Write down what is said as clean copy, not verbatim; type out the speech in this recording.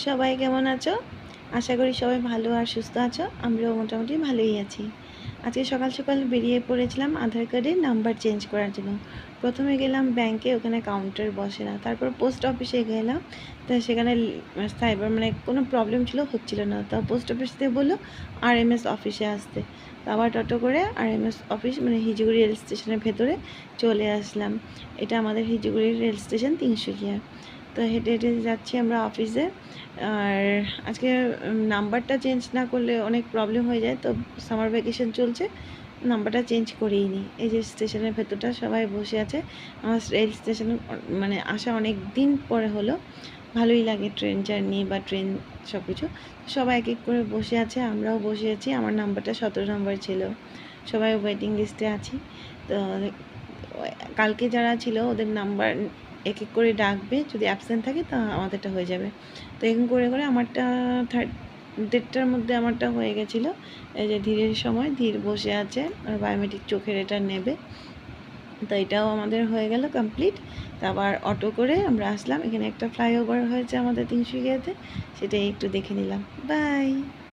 সবাই কেমন আছো? আশা করি সবাই ভালো আর সুস্থ আছো। আমরাও মোটামুটি ভালোই আছি। আজকে সকাল সকাল বেরিয়ে পড়েছিলাম আধার কার্ডের নাম্বার চেঞ্জ করার জন্য। প্রথমে গেলাম ব্যাংকে, ওখানে কাউন্টার বসে না। তারপর পোস্ট অফিসে গেলাম। তা সেখানে সাইবার মানে কোনো প্রবলেম ছিল, হচ্ছিল না। তা পোস্ট অফিস থেকে বললো আরএমএস অফিসে আসতে। তো আবার টোটো করে আরএমএস অফিস মানে হিজুগুড়ি রেল স্টেশনের ভেতরে চলে আসলাম। এটা আমাদের হিজুগুড়ি রেল স্টেশন, তিনসুকিয়া। তো হেঁটে হেঁটে যাচ্ছি আমরা অফিসে। আর আজকে নাম্বারটা চেঞ্জ না করলে অনেক প্রবলেম হয়ে যায়। তো সামার ভ্যাকেশন চলছে, নাম্বারটা চেঞ্জ করেই নি। এই যে স্টেশনের ভেতরটা সবাই বসে আছে। আমার রেল স্টেশনে মানে আসা অনেক দিন পরে হলো। ভালোই লাগে ট্রেন জার্নি বা ট্রেন সব কিছু। সবাই এক এক করে বসে আছে, আমরাও বসে আছি। আমার নাম্বারটা 17 নম্বর ছিল। সবাই ওয়েটিং লিস্টে আছি। তো কালকে যারা ছিল ওদের নাম্বার এক এক করে ডাকবে, যদি অ্যাবসেন্ট থাকে তা আমাদেরটা হয়ে যাবে। তো এরকম করে করে আমারটা 1:30টার মধ্যে আমারটা হয়ে গেছিলো। এই যে ধীরের সময় ধীর বসে আছে আর বায়োমেট্রিক চোখের এটা নেবে। তো এটাও আমাদের হয়ে গেল কমপ্লিট। তারপর অটো করে আমরা আসলাম। এখানে একটা ফ্লাইওভার হয়েছে আমাদের তিনসুকিয়াতে, সেটাই একটু দেখে নিলাম। বাই।